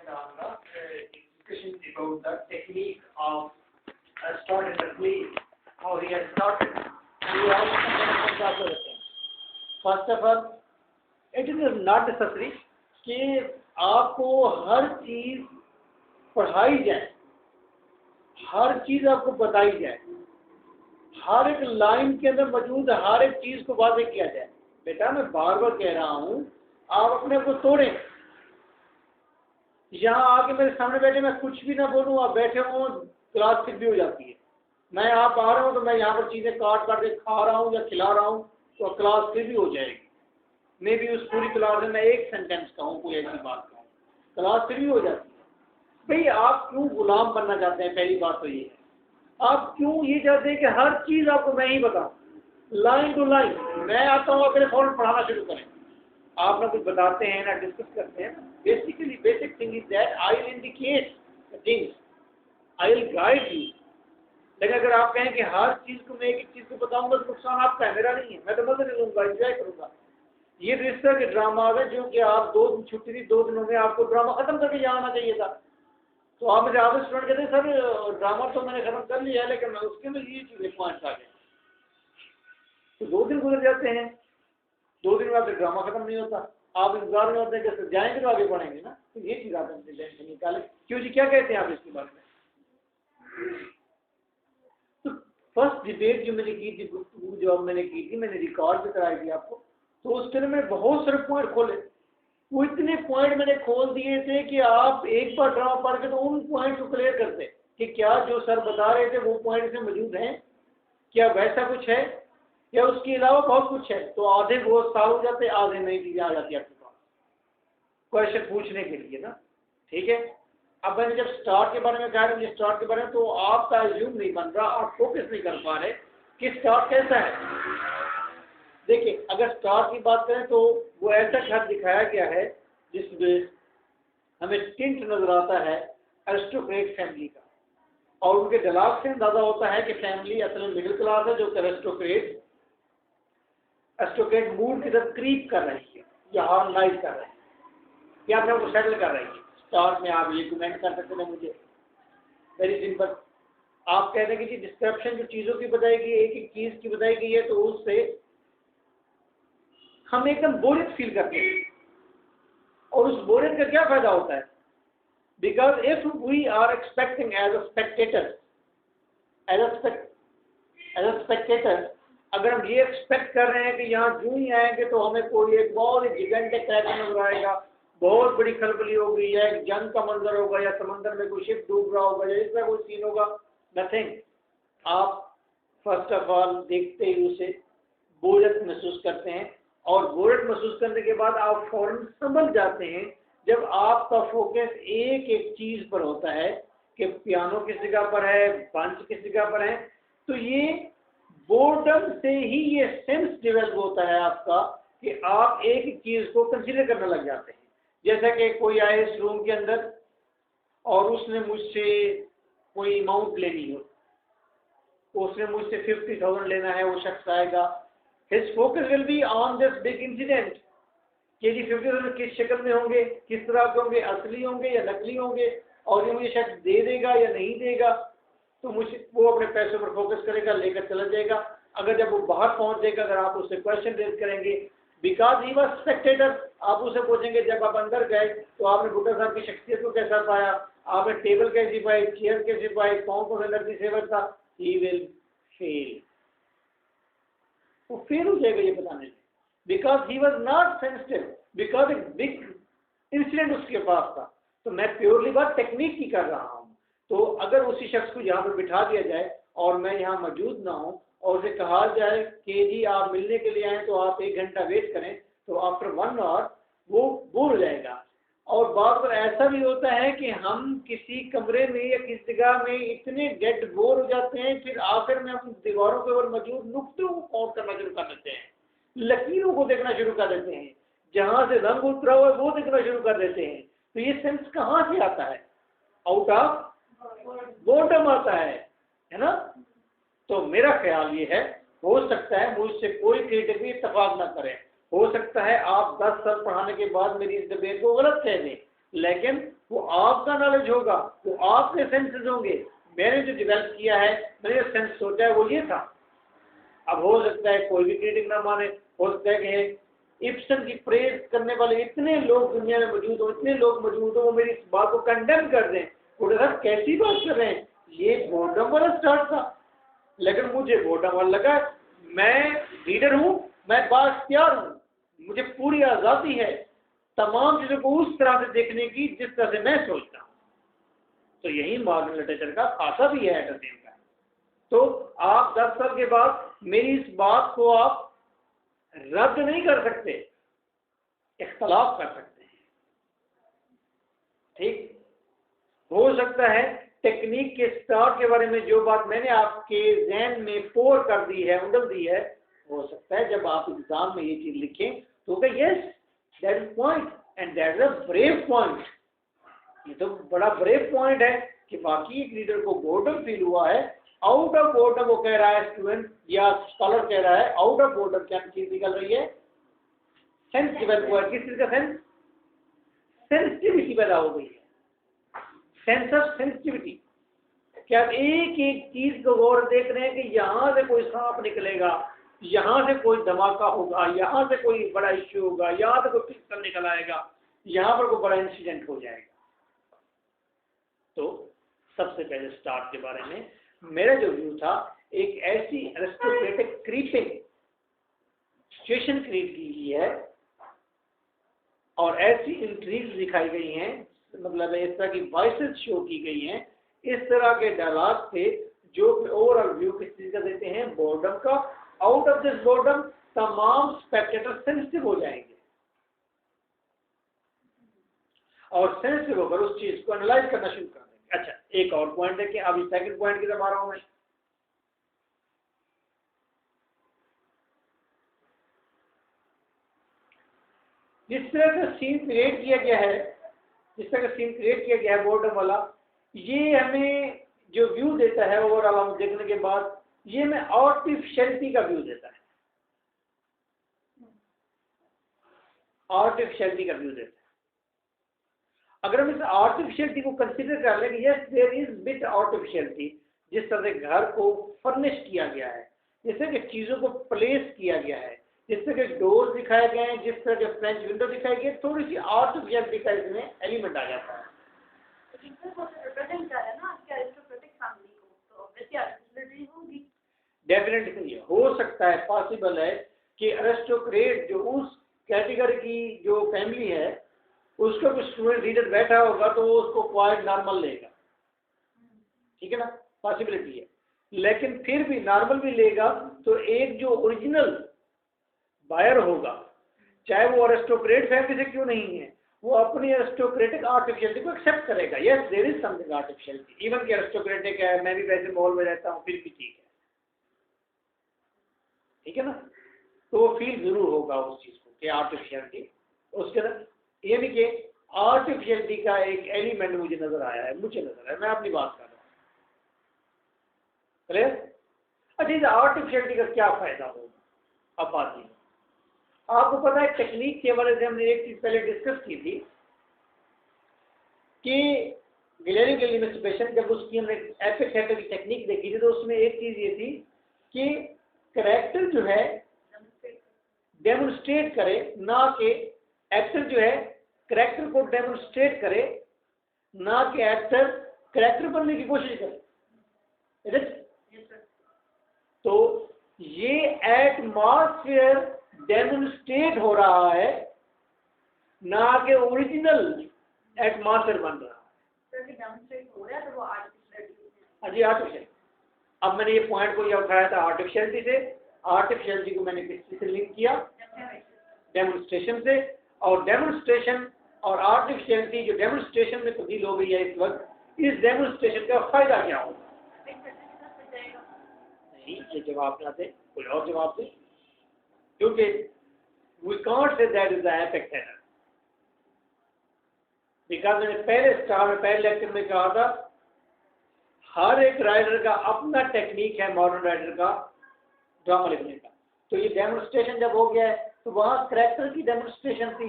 discussion about the technique of starting the play, how he has started. And we also some other things. First of all, it is not necessary कि आपको हर चीज पढ़ाई जाए, हर चीज आपको बताई जाए, हर एक लाइन के अंदर मौजूद हर एक चीज को वाज़ेह किया जाए। बेटा मैं बार बार कह रहा हूँ, आप अपने को तोड़ें। यहाँ आके मेरे सामने बैठे मैं कुछ भी ना बोलूँ, आप बैठे हो क्लास फिर भी हो जाती है। मैं आप आ रहा हूँ तो मैं यहाँ पर चीज़ें काट काट के खा रहा हूँ या खिला रहा हूँ तो क्लास फिर भी हो जाएगी। मे भी उस पूरी क्लास में मैं एक सेंटेंस कहूँ, कोई ऐसी बात कहूँ, क्लास फिर भी हो जाती है। भाई आप क्यों गुलाम बनना चाहते हैं? पहली बात तो ये है, आप क्यों ये चाहते हैं कि हर चीज़ आपको मैं ही बताऊँ, लाइन टू लाइन। मैं आता हूँ अपने फौरन पढ़ाना शुरू करें। आप ना कुछ बताते हैं ना डिस्कस करते हैं। Basically basic thing is that I will indicate things, I will guide you. लेकिन अगर आप कहें कि हर चीज़ को मैं एक चीज़ को बताऊंगा तो नुकसान आपका है, मेरा नहीं है। मैं तो मज़े ले लूँगा, इंजॉय करूँगा। ये रिश्ता के ड्रामा है जो कि आप 2 दिन छुट्टी थी, 2 दिनों में आपको ड्रामा खत्म करके यहाँ आना चाहिए था। तो आप मुझे आधे स्टूडेंट कहते हैं सर ड्रामा तो मैंने खत्म कर लिया है लेकिन उसके में ये चीज़ पॉइंट्स आ गए। तो 2 दिन गुजर जाते हैं, 2 दिन में आपका ड्रामा खत्म नहीं होता। आप इंतजार में होते हैं कि जाएंगे तो आगे बढ़ेंगे ना। तो ये चीज़ आप टेंशन निकालें। क्यों जी, क्या कहते हैं आप इसके बारे में? तो फर्स्ट डिबेट जो मैंने की थी, गुफ्तगू जो मैंने की थी, मैंने रिकॉर्ड भी कराई थी आपको। तो उस दिन में बहुत सारे पॉइंट खोले, वो इतने पॉइंट मैंने खोल दिए थे कि आप एक बार ड्रामा पढ़ के तो उन पॉइंट को क्लियर करते कि क्या जो सर बता रहे थे वो पॉइंट इसमें मौजूद हैं, क्या वैसा कुछ है या उसके अलावा बहुत कुछ है। तो आधे वो साल हो जाते, आधे नई चीज़ें आ जाती है आपके पास क्वेश्चन पूछने के लिए ना। ठीक है, अब मैंने जब स्टार्ट के बारे में कहा, मुझे स्टार्ट के बारे में, तो आपका ज्यूम नहीं बन रहा, आप फोकस नहीं कर पा रहे कि स्टार्ट कैसा है। देखिए, अगर स्टार की बात करें तो वो ऐसा घर दिखाया गया है जिसमें हमें टिंट नजर आता है एरिस्टोक्रेट फैमिली का, और उनके डायलॉग से अंदाजा होता है कि फैमिली असल में मिडिल क्लास है जो एरिस्टोक्रेट मूड की तरफ क्रीप कर रही है या हार्मोनाइज कर रही है या अपने को सेटल कर रही है। स्टार में आप ये कमेंट कर सकते हैं मुझे, वेरी सिंपल। आप कहते हैं कि जी डिस्क्रिप्शन जो चीज़ों की बताई गई, एक एक चीज़ की बताई गई है, तो उससे हम एकदम बोरियत फील करते हैं। और उस बोरियत का क्या फायदा होता है? Because if we are expecting as a spectator, अगर हम ये एक्सपेक्ट कर रहे हैं कि यहाँ जो ही आएंगे तो हमें कोई एक बहुत ही जिगेंटिक क्रैकर नजर आएगा, बहुत बड़ी खलबली होगी या एक जंग का मंजर होगा या समंदर में कोई शिप डूब रहा होगा या इसका कोई सीन होगा, नथिंग। आप फर्स्ट ऑफ ऑल देखते ही उसे बोरियत महसूस करते हैं, और बोरियत महसूस करने के बाद आप फौरन समझ जाते हैं जब आपका फोकस एक एक चीज़ पर होता है कि पियानो किस जगह पर है, बंच किस जगह पर है। तो ये बोर्डम से ही ये सेंस डेवलप होता है आपका कि आप एक एक चीज़ को कंसीडर करने लग जाते हैं। जैसा कि कोई आए इस रूम के अंदर और उसने मुझसे कोई अमाउंट लेनी हो, उसने मुझसे 50,000 लेना है, वो शख्स आएगा, his focus will be on this big incident कि जी 50,000 किस शक्ल में होंगे, किस तरह के होंगे, असली होंगे या नकली होंगे, और ये मुझे शख्स दे देगा या नहीं देगा। तो मुझे वो अपने पैसों पर फोकस करेगा, लेकर चला जाएगा। अगर जब वो बाहर पहुंच जाएगा, अगर आप उससे क्वेश्चन रेज करेंगे बिकॉज ही वॉज स्पेक्टेटर, आप उससे पूछेंगे जब आप अंदर गए तो आपने भुट्टो साहब की शख्सियत को कैसा पाया, आपने टेबल कैसी पाई, चेयर कैसी पाई, कौन सा एनर्जी सेवर था, ही विल फेल। वो फेल हो जाएगा ये बताने में, because he was not sensitive, because एक बिग इंसिडेंट उसके पास था। तो मैं प्योरली बात टेक्निक की कर रहा हूँ। तो अगर उसी शख्स को यहाँ पर बिठा दिया जाए और मैं यहाँ मौजूद ना हूँ और उसे कहा जाए कि जी आप मिलने के लिए आए तो आप 1 घंटा वेट करें, तो आफ्टर 1 आवर वो बोर हो जाएगा। और बात पर ऐसा भी होता है कि हम किसी कमरे में या किसी जगह में इतने डेड बोर हो जाते हैं, फिर आखिर में हम दीवारों के ऊपर मौजूद नुक्तों को काउंट करना शुरू कर देते हैं, लकीरों को देखना शुरू कर देते हैं, जहाँ से रंग उतरा हुआ है वो देखना शुरू कर देते हैं। तो ये सेंस कहाँ से आता है? आउट ऑफ बोर्डम आता है ना। तो मेरा ख्याल ये है, हो सकता है मुझसे कोई क्रिटिक भी इत्तेफाक ना करे, हो सकता है आप 10 साल पढ़ाने के बाद मेरी इस डिबेट को गलत कह दें, लेकिन वो आपका नॉलेज होगा, वो आपके सेंसेस होंगे। मैंने जो डेवलप किया है, मैंने जो सेंस सोचा है वो ये था। अब हो सकता है कोई भी क्रिटिक ना माने, हो सकता है कि इब्सन की प्रेज करने वाले इतने लोग दुनिया में मौजूद हो, इतने लोग मौजूद हो, वो मेरी इस बात को कंडेम कर दें, वो साहब कैसी बात कर रहे हैं, ये बोर्डम वाला स्टार्ट था। लेकिन मुझे बोर्डम वाला लगा। मैं लीडर हूँ, मैं बाख्तियार हूँ, मुझे पूरी आज़ादी है तमाम चीज़ों को उस तरह से देखने की जिस तरह से मैं सोचता हूँ। तो यही मॉडर्न लिटरेचर का खासा भी है एट द सेम टाइम। तो आप 10 साल के बाद मेरी इस बात को आप रद्द नहीं कर सकते, इख्तलाफ कर सकते हैं। ठीक हो सकता है टेक्निक के स्टार्ट के बारे में जो बात मैंने आपके ज़हन में पोर कर दी है, उंडल दी है, हो सकता है जब आप एग्जाम में ये चीज लिखें तो yes that is point and that is a brave point. ये तो बड़ा ब्रेव पॉइंट है कि बाकी एक लीडर को बोर्डम फील हुआ है। आउट ऑफ बोर्डम वो कह रहा है, स्टूडेंट या स्कॉलर कह रहा है, आउट ऑफ बोर्डम क्या चीज निकल रही है, सेंस डेवलप हुआ है। किस चीज का सेंस? सेंसिटिविटी पैदा हो गई है, सेंस ऑफ सेंसिटिविटी। क्या एक एक चीज को गौर देख रहे हैं कि यहाँ से कोई सांप निकलेगा, यहाँ से कोई धमाका होगा, यहाँ से कोई बड़ा इश्यू होगा, यहाँ से कोई पिस्टल निकल आएगा, यहाँ पर कोई बड़ा इंसिडेंट हो जाएगा। तो सबसे पहले स्टार्ट के बारे में मेरा जो व्यू था, एक ऐसी एरिस्टोक्रेटिक क्रीपिंग सिचुएशन क्रिएट की गई है और ऐसी इंट्रीग्स दिखाई गई हैं, मतलब इस तरह की वॉइसेस शो की गई हैं, इस तरह के डायलॉग थे जो ओवरऑल व्यू किस चीज का देते हैं, बोर्डम का। आउट ऑफ दिस बोर्डम तमाम स्पेक्टेटर सेंसिटिव हो जाएंगे और सेंसिटिव होकर उस चीज को एनालाइज करना शुरू कर देंगे। अच्छा, एक और पॉइंट देखिए, अभी सेकंड पॉइंट की तरफ आ रहा हूं मैं। जिस तरह का सीन क्रिएट किया गया है, जिस तरह का सीन क्रिएट किया गया है बोर्डम वाला, ये हमें जो व्यू देता है ओवरऑल हम देखने के बाद, ये हमें आर्टिफिशियलिटी का व्यू देता है, आर्टिफिशियलिटी का व्यू देता है। अगर हम इस आर्टिफिशियलिटी को कंसीडर कर लें कि yes there is bit artificiality, जिस तरह से घर को फर्निश किया गया है, जिस तरह के चीज़ों को प्लेस किया गया है, जिस तरह के डोर दिखाए गए हैं, जिस तरह के फ्रेंच विंडो दिखाई गई, थोड़ी सी आर्टिफिशियलिटी का इसमें एलिमेंट आ जाता है। डेफिनेटली हो सकता है, पॉसिबल है कि अरिस्टोक्रेट जो उस कैटेगरी की जो फैमिली है, उसका कुछ स्टूडेंट लीडर बैठा होगा तो वो उसको क्वाइट नॉर्मल लेगा, ठीक है ना, पॉसिबिलिटी है। लेकिन फिर भी नॉर्मल भी लेगा तो एक जो ओरिजिनल बायर होगा, चाहे वो अरिस्टोक्रेट फैमिली से क्यों नहीं है, वो अपनी अरिस्टोक्रेटिक आर्टिफिशियलिटी को एक्सेप्ट करेगा। Yes there is something artificiality, even कि अरिस्टोक्रेटिक है, मैं भी वैसे माहौल में रहता हूँ, फिर भी ठीक है ना, तो वो फील जरूर होगा उस चीज को कि आर्टिफिशियलिटी उसके अंदर, ये भी कि आर्टिफिशियलिटी का एक एलिमेंट मुझे नजर आया है, मैं अपनी बात कर रहा हूँ, क्लियर। अच्छा, इस आर्टिफिशियलिटी का क्या फायदा होगा, अब बात ये आपको पता है, टेक्निक के हवाले से हमने एक चीज पहले डिस्कस की थी कि गैलेरियो गैलीमेस्ट्रेशन, जब उसकी हमने एपिक थेटर की टेक्निक देखी थी, तो उसमें एक चीज ये थी कि कैरेक्टर जो है डेमोन्स्ट्रेट करे, ना कि एक्टर जो है कैरेक्टर को डेमोन्स्ट्रेट करे, ना कि एक्टर कैरेक्टर बनने की कोशिश करे। तो ये एटमॉस्फेयर डेमोन्स्ट्रेट हो रहा है, ना कि ओरिजिनल एटमॉस्फेयर बन रहा है। जी आर्टिफिशियल, अब मैंने ये पॉइंट को यह उठाया था आर्टिफिशियलिटी से, आर्टिफिशियलिटी को मैंने किस चीज से लिंक किया, डेमोन्स्ट्रेशन से, और डेमोन्स्ट्रेशन और आर्टिफिशियलिटी जो डेमोन्स्ट्रेशन में तब्दील हो गई है इस वक्त, इस डेमोन्स्ट्रेशन का फायदा क्या होगा? नहीं, ये जवाब ना दे, कोई और जवाब दे, क्योंकि we can't say that is the epic theatre, because मैंने पहले लेक्चर में कहा था, हर एक राइटर का अपना टेक्निक है, मॉडर्न राइटर का ड्रामा लिखने का। तो ये डेमोन्स्ट्रेशन जब हो गया है तो वहाँ कैरेक्टर की डेमोन्स्ट्रेशन थी,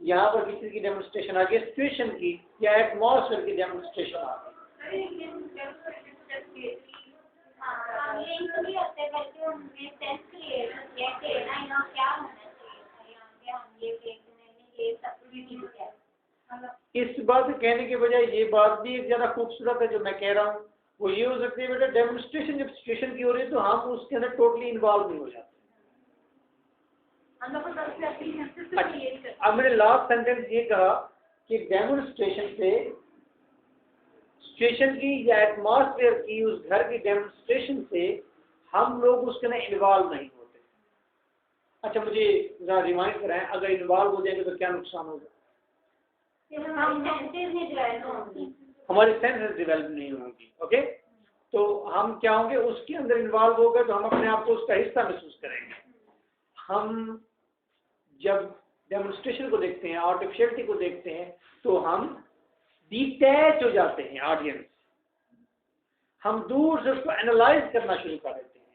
यहाँ पर किसी की डेमोन्स्ट्रेशन आ गई सिचुएशन की या एटमॉस्फेयर की डेमोन्स्ट्रेशन आ गई। इस बात कहने के बजाय ये बात भी एक ज़्यादा खूबसूरत है जो मैं कह रहा हूँ, वो ये हो सकती है बेटा डेमोन्स्ट्रेशन जब सिचुएशन की हो रही है तो हम उसके अंदर टोटली इन्वॉल्व नहीं हो जाते। अब मैंने लास्ट सेंटेंस ये कहा कि डेमोन्स्ट्रेशन से सिचुएशन की या एटमॉस्फेयर की उस घर की डेमोन्स्ट्रेशन से हम लोग उसके अंदर इन्वॉल्व नहीं होते। अच्छा मुझे जरा रिमाइंड कराएं, अगर इन्वॉल्व हो जाएंगे तो क्या नुकसान होगा? हमारी सेंसेस डेवलप नहीं होंगी। ओके, तो हम क्या होंगे उसके अंदर इन्वॉल्व हो गए तो हम अपने आप को उसका हिस्सा महसूस करेंगे। हम जब डेमोन्स्ट्रेशन को देखते हैं, आर्टिफिशियलिटी को देखते हैं तो हम डिटैच हो जाते हैं ऑडियंस, हम दूर से उसको एनालाइज करना शुरू कर देते हैं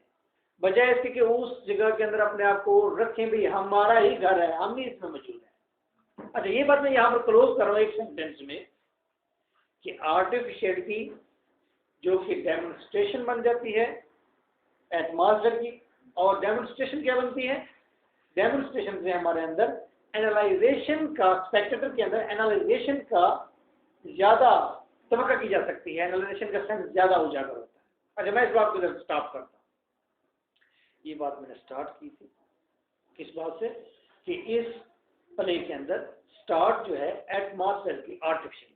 बजाय इसके कि उस जगह के अंदर अपने आप को रखें भी हमारा ही घर है, हम ही इसमें मौजूद है। अच्छा ये बात मैं यहाँ पर क्लोज कर रहा हूँ एक सेंटेंस में कि आर्टिफिशियलिटी जो कि डेमोन्स्ट्रेशन बन जाती है एटमॉस्फेयर की, और डेमोन्स्ट्रेशन क्या बनती है? डेमोन्स्ट्रेशन से हमारे अंदर एनालाइजेशन का, स्पेक्टेटर के अंदर एनालाइजेशन का ज़्यादा तवक्को की जा सकती है, एनालाइजेशन का सेंस ज़्यादा उजागर होता है। अच्छा मैं इस बात को जब स्टॉप करता हूँ, ये बात मैंने स्टार्ट की थी किस बात से कि इस प्ले के अंदर स्टार्ट जो है एटमॉस्फेयर की आर्टिफिशियल